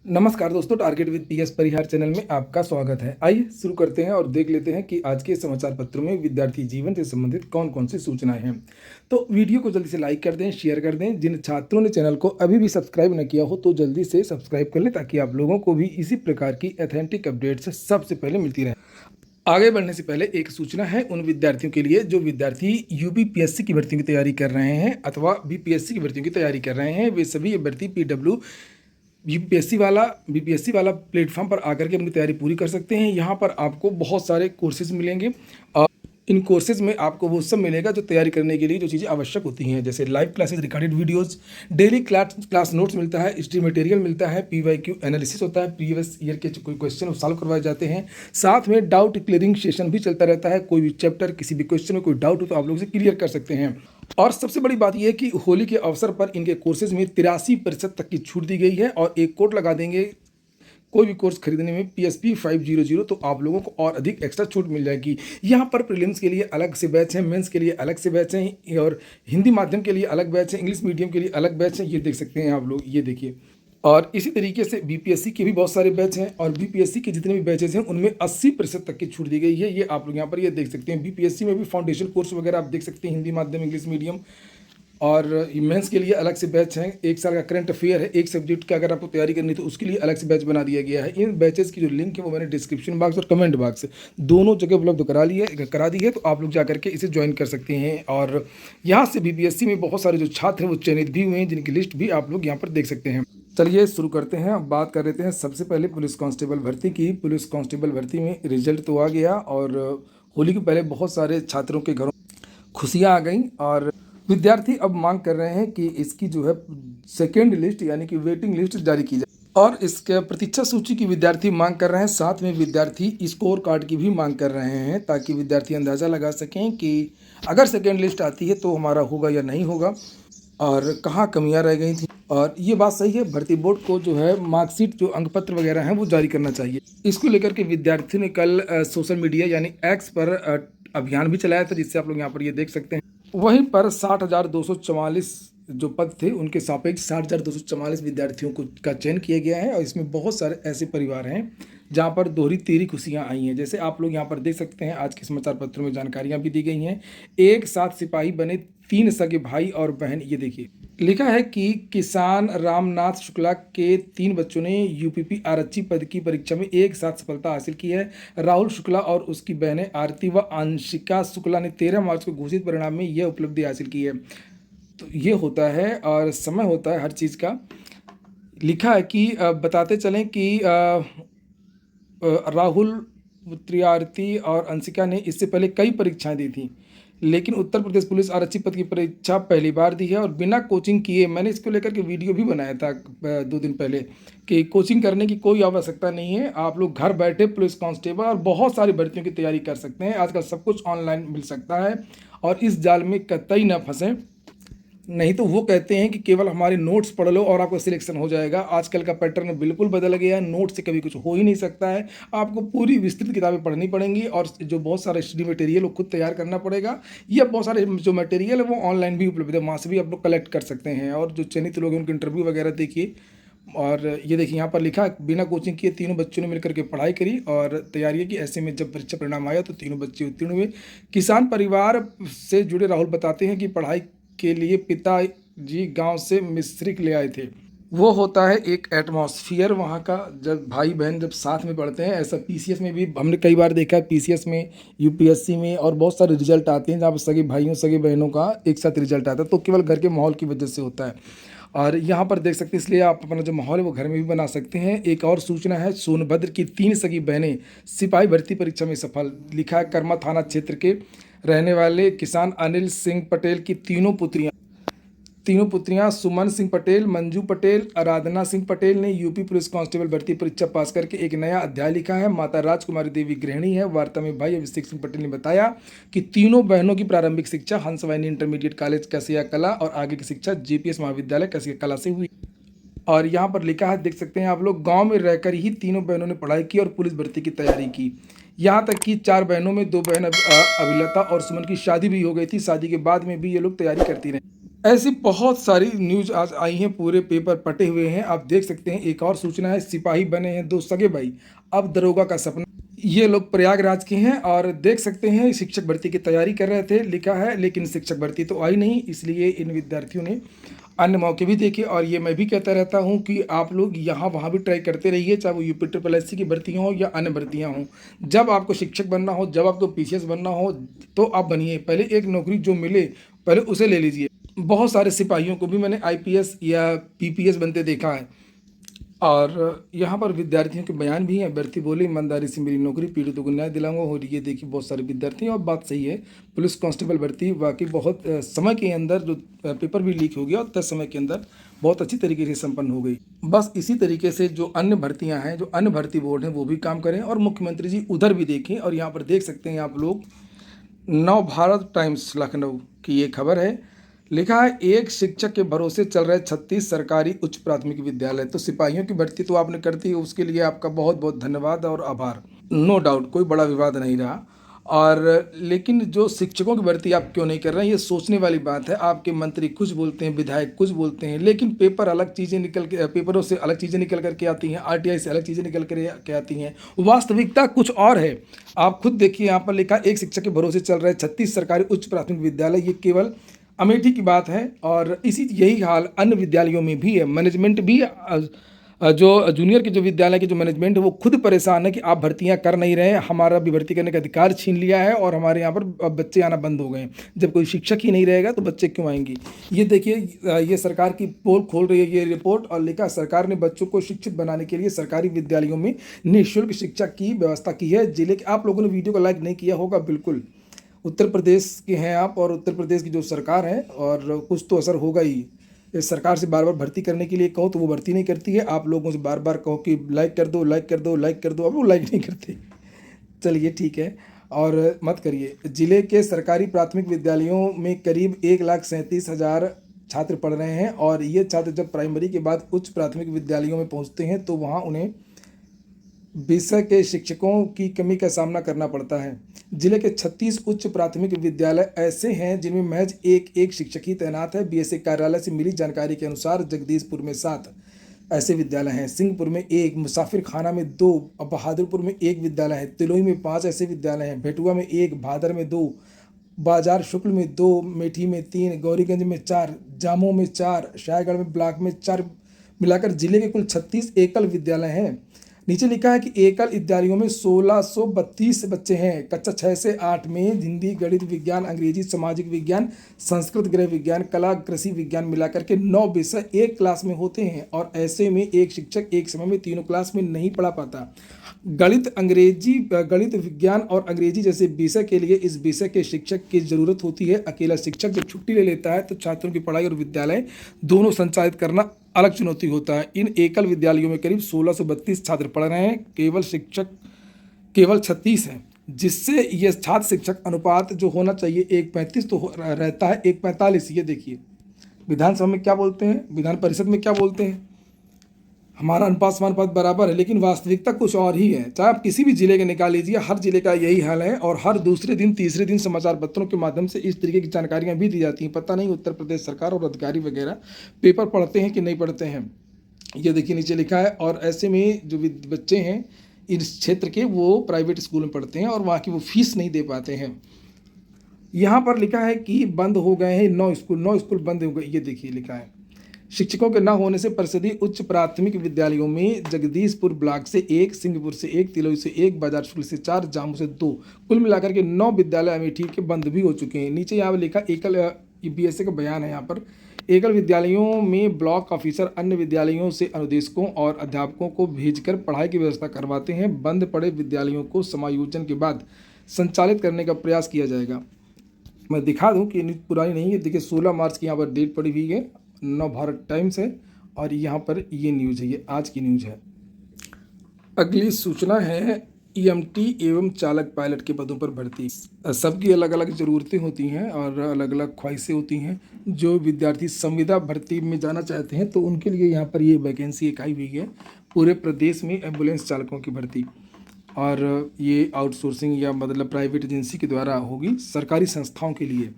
नमस्कार दोस्तों, target with PS Parihar channel में आपका स्वागत है। आइए शुरू करते हैं और देख लेते हैं कि आज के समाचार पत्रों में विद्यार्थी जीवन से संबंधित कौन कौन सी सूचनाएं हैं। तो वीडियो को जल्दी से लाइक कर दें, शेयर कर दें। जिन छात्रों ने चैनल को अभी भी सब्सक्राइब न किया हो तो जल्दी से सब्सक्राइब कर लें, ताकि आप लोगों को भी इसी प्रकार की ऑथेंटिक अपडेट्स सबसे पहले मिलती रहे। आगे बढ़ने से पहले एक सूचना है उन विद्यार्थियों के लिए जो विद्यार्थी यूपीपीएससी की भर्तियों की तैयारी कर रहे हैं अथवा बीपीएससी की भर्तियों की तैयारी कर रहे हैं। वे सभी अभ्यर्थी पीडब्ल्यू बीपीएससी वाला प्लेटफॉर्म पर आकर के अपनी तैयारी पूरी कर सकते हैं। यहाँ पर आपको बहुत सारे कोर्सेज मिलेंगे और इन कोर्सेज में आपको वो सब मिलेगा जो तैयारी करने के लिए जो चीज़ें आवश्यक होती हैं, जैसे live classes, recorded videos, daily class notes मिलता है, हिस्ट्री मटेरियल मिलता है, पीवाईक्यू एनालिसिस होता है, प्रीवियस ईयर के कोई क्वेश्चन सॉल्व करवाए जाते हैं। साथ में डाउट क्लियरिंग सेशन भी चलता रहता है। कोई भी चैप्टर, किसी भी क्वेश्चन में कोई डाउट हो तो आप लोग उसे क्लियर कर सकते हैं। और सबसे बड़ी बात यह है कि होली के अवसर पर इनके कोर्सेज में 83% तक की छूट दी गई है और एक कोड लगा देंगे कोई भी कोर्स खरीदने में PSP 500, तो आप लोगों को और अधिक एक्स्ट्रा छूट मिल जाएगी। यहाँ पर प्रीलिम्स के लिए अलग से बैच है, मेंस के लिए अलग से बैच हैं और हिंदी माध्यम के लिए अलग बैच है, इंग्लिश मीडियम के लिए अलग बैच है। ये देख सकते हैं आप लोग, ये देखिए। और इसी तरीके से बीपीएससी के भी बहुत सारे बैच हैं और बीपीएससी के जितने भी बैचेज हैं उनमें 80% तक की छूट दी गई है। ये आप लोग यहाँ पर ये देख सकते हैं। बीपीएससी में भी फाउंडेशन कोर्स वगैरह आप देख सकते हैं, हिंदी माध्यम, इंग्लिश मीडियम। और मेंस के लिए अलग से बैच हैं। एक साल का करंट अफेयर है, एक सब्जेक्ट का अगर आपको तैयारी करनी तो उसके लिए अलग से बैच बना दिया गया है। इन बैचेस की जो लिंक है वो मैंने डिस्क्रिप्शन बॉक्स और कमेंट बॉक्स दोनों जगह उपलब्ध करा दी है, तो आप लोग जाकर के इसे ज्वाइन कर सकते हैं। और यहाँ से बीपीएससी में बहुत सारे जो छात्र हैं वो चयनित भी हुए हैं, जिनकी लिस्ट भी आप लोग यहाँ पर देख सकते हैं। चलिए शुरू करते हैं। अब बात कर लेते हैं सबसे पहले पुलिस कांस्टेबल भर्ती की। पुलिस कांस्टेबल भर्ती में रिजल्ट तो आ गया और होली के पहले बहुत सारे छात्रों के घरों खुशियाँ आ गई और विद्यार्थी अब मांग कर रहे हैं कि इसकी जो है सेकेंड लिस्ट यानी कि वेटिंग लिस्ट जारी की जाए और इसके प्रतीक्षा सूची की विद्यार्थी मांग कर रहे हैं। साथ में विद्यार्थी स्कोर कार्ड की भी मांग कर रहे हैं, ताकि विद्यार्थी अंदाज़ा लगा सकें कि अगर सेकेंड लिस्ट आती है तो हमारा होगा या नहीं होगा और कहाँ कमियां रह गई थी। और ये बात सही है, भर्ती बोर्ड को जो है मार्कशीट, जो अंक पत्र वगैरह हैं वो जारी करना चाहिए। इसको लेकर के विद्यार्थियों ने कल सोशल मीडिया यानी एक्स पर अभियान भी चलाया था, जिससे आप लोग यहाँ पर ये देख सकते हैं। वहीं पर 60,244 जो पद थे उनके सापेक्ष 60,244 विद्यार्थियों को का चयन किया गया है और इसमें बहुत सारे ऐसे परिवार हैं जहां पर दोहरी तीरी खुशियां आई हैं। जैसे आप लोग यहां पर देख सकते हैं, आज के समाचार पत्रों में जानकारियां भी दी गई हैं। एक साथ सिपाही बने 3 सगे भाई और बहन। ये देखिए, लिखा है कि किसान रामनाथ शुक्ला के 3 बच्चों ने यूपीपी आरक्षी पद की परीक्षा में एक साथ सफलता हासिल की है। राहुल शुक्ला और उसकी बहनें आरती व अंशिका शुक्ला ने 13 मार्च को घोषित परिणाम में यह उपलब्धि हासिल की है। तो ये होता है और समय होता है हर चीज़ का। लिखा है कि बताते चलें कि राहुल, त्रियारती और अंशिका ने इससे पहले कई परीक्षाएं दी थी, लेकिन उत्तर प्रदेश पुलिस आरक्षी पद की परीक्षा पहली बार दी है और बिना कोचिंग किए। मैंने इसको लेकर के वीडियो भी बनाया था 2 दिन पहले कि कोचिंग करने की कोई आवश्यकता नहीं है। आप लोग घर बैठे पुलिस कांस्टेबल और बहुत सारी भर्तियों की तैयारी कर सकते हैं। आजकल सब कुछ ऑनलाइन मिल सकता है और इस जाल में कतई ना फंसें। नहीं तो वो कहते हैं कि केवल हमारे नोट्स पढ़ लो और आपका सिलेक्शन हो जाएगा। आजकल का पैटर्न बिल्कुल बदल गया है, नोट्स से कभी कुछ हो ही नहीं सकता है। आपको पूरी विस्तृत किताबें पढ़नी पड़ेंगी और जो बहुत सारा स्टडी मटेरियल वो खुद तैयार करना पड़ेगा। ये बहुत सारे जो मटेरियल है वो ऑनलाइन भी उपलब्ध है, वहाँ से भी आप लोग कलेक्ट कर सकते हैं। और जो चयनित लोग हैं उनके इंटरव्यू वगैरह देखिए। और ये देखिए, यहाँ पर लिखा बिना कोचिंग किए तीनों बच्चों ने मिलकर के पढ़ाई करी और तैयारी की। ऐसे में जब परीक्षा परिणाम आया तो तीनों बच्चे उत्तीर्ण हुए। किसान परिवार से जुड़े राहुल बताते हैं कि पढ़ाई के लिए पिताजी गांव से मिश्रिक ले आए थे। वो होता है एक एटमॉस्फियर वहाँ का, जब भाई बहन जब साथ में पढ़ते हैं। ऐसा पीसीएस में भी हमने कई बार देखा है, पीसीएस में, यूपीएससी में और बहुत सारे रिजल्ट आते हैं जहाँ पर सगे भाइयों सगे बहनों का एक साथ रिजल्ट आता है, तो केवल घर के माहौल की वजह से होता है। और यहाँ पर देख सकते हैं, इसलिए आप अपना जो माहौल है वो घर में भी बना सकते हैं। एक और सूचना है, सोनभद्र की 3 सगी बहनें सिपाही भर्ती परीक्षा में सफल। लिखा है कर्मा थाना क्षेत्र के रहने वाले किसान अनिल सिंह पटेल की तीनों पुत्रियां सुमन सिंह पटेल, मंजू पटेल, आराधना सिंह पटेल ने यूपी पुलिस कांस्टेबल भर्ती परीक्षा पास करके एक नया अध्याय लिखा है। माता राजकुमारी देवी गृहिणी है। वार्ता में भाई अभिषेक सिंह पटेल ने बताया कि तीनों बहनों की प्रारंभिक शिक्षा हंसवाहिनी इंटरमीडिएट कॉलेज कैसिया कला और आगे की शिक्षा जीपीएस महाविद्यालय कैसिया कला से हुई। और यहाँ पर लिखा है, देख सकते हैं आप लोग, गांव में रहकर ही तीनों बहनों ने पढ़ाई की और पुलिस भर्ती की तैयारी की। यहाँ तक कि 4 बहनों में 2 बहन अभिलता और सुमन की शादी भी हो गई थी। शादी के बाद में भी ये लोग तैयारी करती रही। ऐसी बहुत सारी न्यूज़ आज आई हैं, पूरे पेपर पटे हुए हैं। आप देख सकते हैं, एक और सूचना है, सिपाही बने हैं 2 सगे भाई, अब दरोगा का सपना। ये लोग प्रयागराज के हैं और देख सकते हैं शिक्षक भर्ती की तैयारी कर रहे थे, लिखा है, लेकिन शिक्षक भर्ती तो आई नहीं, इसलिए इन विद्यार्थियों ने अन्य मौके भी देखे। और ये मैं भी कहता रहता हूँ कि आप लोग यहाँ वहाँ भी ट्राई करते रहिए, चाहे वो यूपी ट्रिपल एस सी की भर्तियाँ हों या अन्य भर्तियाँ हों। जब आपको शिक्षक बनना हो, जब आपको पीसीएस बनना हो, तो आप बनिए। पहले एक नौकरी जो मिले पहले उसे ले लीजिए। बहुत सारे सिपाहियों को भी मैंने आईपीएस या पीपीएस बनते देखा है। और यहाँ पर विद्यार्थियों के बयान भी हैं। अभ्यर्थी बोले, ईमानदारी से मेरी नौकरी, पीड़ितों को न्याय दिलाऊंगा। और ये देखिए बहुत सारे विद्यार्थी हैं, और बात सही है। पुलिस कांस्टेबल भर्ती वाकई बहुत समय के अंदर जो पेपर भी लीक हो गया, और 10 समय के अंदर बहुत अच्छी तरीके से संपन्न हो गई। बस इसी तरीके से जो अन्य भर्तियाँ हैं, जो अन्य भर्ती बोर्ड हैं, वो भी काम करें और मुख्यमंत्री जी उधर भी देखें। और यहाँ पर देख सकते हैं आप लोग, नव भारत टाइम्स लखनऊ की ये खबर है। लिखा है, एक शिक्षक के भरोसे चल रहे 36 सरकारी उच्च प्राथमिक विद्यालय। तो सिपाहियों की भर्ती तो आपने कर दी, उसके लिए आपका बहुत बहुत धन्यवाद और आभार। नो डाउट कोई बड़ा विवाद नहीं रहा। और लेकिन जो शिक्षकों की भर्ती आप क्यों नहीं कर रहे हैं, ये सोचने वाली बात है। आपके मंत्री कुछ बोलते हैं, विधायक कुछ बोलते हैं, लेकिन पेपर अलग चीज़ें निकल के, पेपरों से अलग चीज़ें निकल करके आती हैं, आरटीआई से अलग चीज़ें निकल कर के आती हैं। वास्तविकता कुछ और है। आप खुद देखिए, यहाँ पर लिखा, एक शिक्षक के भरोसे चल रहे 36 सरकारी उच्च प्राथमिक विद्यालय। ये केवल अमेठी की बात है, और इसी यही हाल अन्य विद्यालयों में भी है। मैनेजमेंट भी जो जूनियर के जो विद्यालय के जो मैनेजमेंट है, वो खुद परेशान है कि आप भर्तियां कर नहीं रहे हैं, हमारा भी भर्ती करने का अधिकार छीन लिया है, और हमारे यहाँ पर अब बच्चे आना बंद हो गए हैं। जब कोई शिक्षक ही नहीं रहेगा तो बच्चे क्यों आएंगे। ये देखिए, ये सरकार की पोल खोल रही है ये रिपोर्ट, और लिखा, सरकार ने बच्चों को शिक्षित बनाने के लिए सरकारी विद्यालयों में निःशुल्क शिक्षा की व्यवस्था की है। जिले के, आप लोगों ने वीडियो को लाइक नहीं किया होगा, बिल्कुल उत्तर प्रदेश के हैं आप, और उत्तर प्रदेश की जो सरकार है, और कुछ तो असर होगा ही। इस सरकार से बार बार भर्ती करने के लिए कहो तो वो भर्ती नहीं करती है। आप लोगों से बार बार कहो कि लाइक कर दो, लाइक कर दो, लाइक कर दो, अब वो लाइक नहीं करते। चलिए ठीक है, और मत करिए। जिले के सरकारी प्राथमिक विद्यालयों में करीब 1,37,000 छात्र पढ़ रहे हैं, और ये छात्र जब प्राइमरी के बाद उच्च प्राथमिक विद्यालयों में पहुंचते हैं तो वहां उन्हें विषय के शिक्षकों की कमी का सामना करना पड़ता है। जिले के 36 उच्च प्राथमिक विद्यालय ऐसे हैं जिनमें महज एक शिक्षक ही तैनात है। बीएसए कार्यालय से मिली जानकारी के अनुसार जगदीशपुर में 7 ऐसे विद्यालय हैं, सिंहपुर में 1, मुसाफिर खाना में 2, बहादुरपुर में 1 विद्यालय है, तिलोई में 5 ऐसे विद्यालय हैं, भेटुआ में 1, भादर में 2, बाजार शुक्ल में 2, मेठी में 3, गौरीगंज में 4, जामो में 4, शाहगढ़ में ब्लॉक में 4, मिलाकर जिले के कुल 36 एकल विद्यालय हैं। नीचे लिखा है कि एकल विद्यालयों में 1632 बच्चे हैं। कक्षा 6 से 8 में हिंदी, गणित, विज्ञान, अंग्रेजी, सामाजिक विज्ञान, संस्कृत, गृह विज्ञान, कला, कृषि विज्ञान मिलाकर के 9 विषय एक क्लास में होते हैं, और ऐसे में एक शिक्षक एक समय में तीनों क्लास में नहीं पढ़ा पाता। गणित, अंग्रेजी, गणित, विज्ञान और अंग्रेजी जैसे विषय के लिए इस विषय के शिक्षक की जरूरत होती है। अकेला शिक्षक जब छुट्टी ले लेता है तो छात्रों की पढ़ाई और विद्यालय दोनों संचालित करना अलग चुनौती होता है। इन एकल विद्यालयों में करीब 1632 छात्र पढ़ रहे हैं, केवल 36 हैं, जिससे ये छात्र शिक्षक अनुपात जो होना चाहिए 1:35 तो रहता है 1:45। ये देखिए, विधानसभा में क्या बोलते हैं, विधान परिषद में क्या बोलते हैं, हमारा अनुपात समानुपात बराबर है, लेकिन वास्तविकता कुछ और ही है। चाहे आप किसी भी जिले के निकाल लीजिए, हर जिले का यही हाल है, और हर दूसरे दिन तीसरे दिन समाचार पत्रों के माध्यम से इस तरीके की जानकारियां भी दी जाती हैं। पता नहीं उत्तर प्रदेश सरकार और अधिकारी वगैरह पेपर पढ़ते हैं कि नहीं पढ़ते हैं। ये देखिए नीचे लिखा है, और ऐसे में जो बच्चे हैं इस क्षेत्र के, वो प्राइवेट स्कूल में पढ़ते हैं और वहाँ की वो फीस नहीं दे पाते हैं। यहाँ पर लिखा है कि बंद हो गए हैं 9 स्कूल बंद हो गए। ये देखिए लिखा है, शिक्षकों के न होने से परिषदीय उच्च प्राथमिक विद्यालयों में जगदीशपुर ब्लॉक से 1, सिंहपुर से 1, तिलोई से 1, बाजार शुक्ल से 4, जामू से 2, कुल मिलाकर के 9 विद्यालय अमेठी के बंद भी हो चुके हैं। नीचे यहाँ पर लिखा एकल, बीएसए का बयान है यहाँ पर, एकल विद्यालयों में ब्लॉक ऑफिसर अन्य विद्यालयों से अनुदेशकों और अध्यापकों को भेजकर पढ़ाई की व्यवस्था करवाते हैं। बंद पड़े विद्यालयों को समायोजन के बाद संचालित करने का प्रयास किया जाएगा। मैं दिखा दूं कि पुरानी नहीं है, देखिए 16 मार्च की यहाँ पर डेट पड़ी हुई है, नव भारत टाइम्स है, और यहाँ पर ये न्यूज़ है, ये आज की न्यूज़ है। अगली सूचना है, ईएमटी एवं चालक पायलट के पदों पर भर्ती। सबकी अलग अलग ज़रूरतें होती हैं और अलग अलग ख्वाहिशें होती हैं। जो विद्यार्थी संविदा भर्ती में जाना चाहते हैं तो उनके लिए यहाँ पर ये वैकेंसी एक आई हुई है, पूरे प्रदेश में एम्बुलेंस चालकों की भर्ती, और ये आउटसोर्सिंग या मतलब प्राइवेट एजेंसी के द्वारा होगी, सरकारी संस्थाओं के लिए।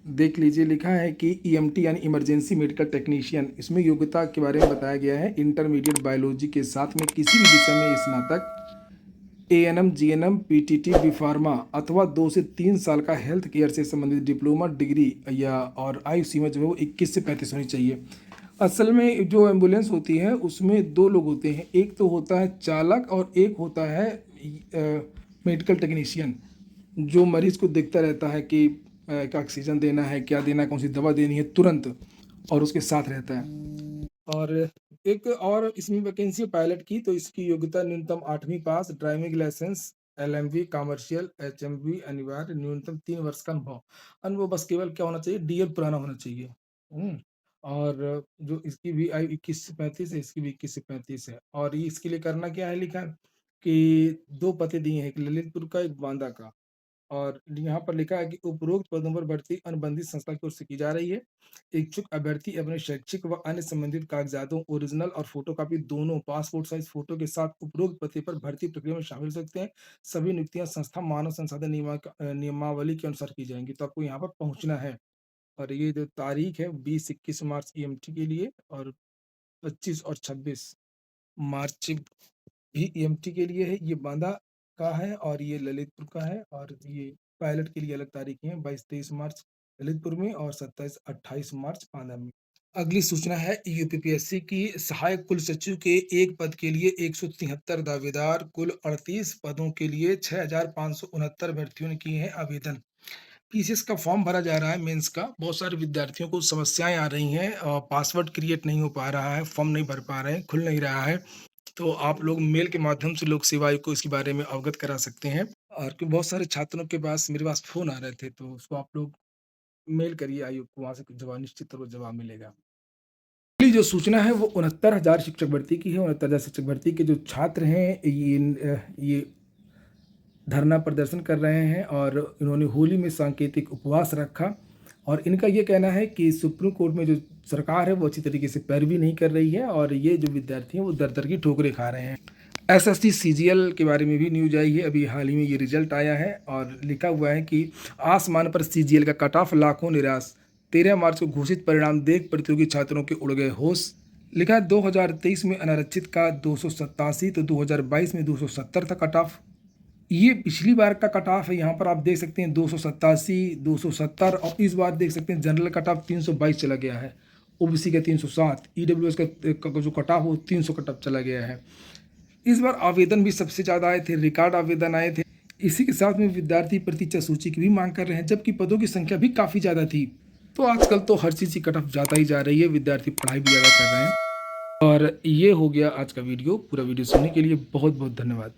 देख लीजिए, लिखा है कि ईएमटी यानी इमरजेंसी मेडिकल टेक्नीशियन, इसमें योग्यता के बारे में बताया गया है इंटरमीडिएट बायोलॉजी के साथ में किसी भी विषय में स्नातक, ANM, GNM, PTT, B pharma अथवा 2 से 3 साल का हेल्थ केयर से संबंधित डिप्लोमा डिग्री या और आयु सीमा जो है वो 21 से 35 होनी चाहिए। असल में जो एम्बुलेंस होती है उसमें दो लोग होते हैं, एक तो होता है चालक और एक होता है मेडिकल टेक्नीशियन, जो मरीज को देखता रहता है कि क्या ऑक्सीजन देना है, क्या देना है, कौन सी दवा देनी है तुरंत, और उसके साथ रहता है। और एक और इसमें वैकेंसी है पायलट की, तो इसकी योग्यता न्यूनतम 8वीं पास, driving licence, LMV, commercial, HMV अनिवार्य, न्यूनतम 3 वर्ष का अनुभव। अनुभव बस केवल क्या होना चाहिए, डीएल पुराना होना चाहिए। और जो इसकी भी आयु 21 से 35 है, इसकी भी 21 से 35 है। और ये इसके लिए करना क्या है, लिखा है कि 2 पते दिए हैं, एक ललितपुर का, एक बांदा का। और यहाँ पर लिखा है कि उपरोक्त पदों पर भर्ती अनुबंधित संस्था की ओर से की जा रही है। इच्छुक अभ्यर्थी अपने शैक्षिक व अन्य संबंधित कागजातों, ओरिजिनल और फोटोकॉपी दोनों पासपोर्ट साइज फोटो के साथ उपरोक्त पते पर भर्ती प्रक्रिया में शामिल हो सकते हैं। सभी नियुक्तियां संस्था मानव संसाधन नियमावली के अनुसार की जाएंगी। तो आपको यहाँ पर पहुंचना है। और ये जो तारीख है 20-21 मार्च ईएमटी के लिए, और 25 और 26 मार्च भी ईएमटी के लिए है। ये बांदा का है और ये ललितपुर का है। और ये पायलट के लिए अलग तारीखें हैं, 22-23 मार्च ललितपुर में और 27-28 मार्च बांदा में। अगली सूचना है यूपीपीएससी की, सहायक कुल सचिव के एक पद के लिए 173 दावेदार, कुल 38 पदों के लिए 6569 अभ्यर्थियों ने किए हैं आवेदन। पीसीएस का फॉर्म भरा जा रहा है, मेंस का। बहुत सारे विद्यार्थियों को समस्याएं आ रही हैं, पासवर्ड क्रिएट नहीं हो पा रहा है, फॉर्म नहीं भर पा रहे हैं, खुल नहीं रहा है। तो आप लोग मेल के माध्यम से लोक सेवा आयोग को इसके बारे में अवगत करा सकते हैं। और क्योंकि बहुत सारे छात्रों के पास मेरे पास फ़ोन आ रहे थे, तो उसको आप लोग मेल करिए आयोग को, वहाँ से कुछ जवाब, निश्चित तौर पर जवाब मिलेगा। अगली जो सूचना है वो 69,000 शिक्षक भर्ती की है। 69,000 शिक्षक भर्ती के जो छात्र हैं, ये धरना प्रदर्शन कर रहे हैं और इन्होंने होली में सांकेतिक उपवास रखा। और इनका ये कहना है कि सुप्रीम कोर्ट में जो सरकार है वो अच्छी तरीके से पैरवी नहीं कर रही है, और ये जो विद्यार्थी हैं वो दर दर की ठोकरें खा रहे हैं। एसएससी सीजीएल के बारे में भी न्यूज आई है, अभी हाल ही में ये रिजल्ट आया है, और लिखा हुआ है कि आसमान पर सीजीएल का कट ऑफ, लाखों निराश, 13 मार्च को घोषित परिणाम देख प्रतियोगी छात्रों के उड़ गए होश। लिखा है 2023 में अनारक्षित का 287, तो 2022 में 270 था कट ऑफ। ये पिछली बार का कट ऑफ है, यहाँ पर आप देख सकते हैं 287, 270, और इस बार देख सकते हैं जनरल कट ऑफ 322 चला गया है, ओबीसी का 307, ईडब्ल्यूएस का जो कट ऑफ वो 300 कट ऑफ चला गया है। इस बार आवेदन भी सबसे ज़्यादा आए थे, रिकॉर्ड आवेदन आए थे। इसी के साथ में विद्यार्थी प्रतीक्षा सूची की भी मांग कर रहे हैं, जबकि पदों की संख्या भी काफ़ी ज़्यादा थी। तो आजकल तो हर चीज़ की कट ऑफ ज़्यादा ही जा रही है, विद्यार्थी पढ़ाई भी ज़्यादा कर रहे हैं। और ये हो गया आज का वीडियो। पूरा वीडियो सुनने के लिए बहुत बहुत धन्यवाद।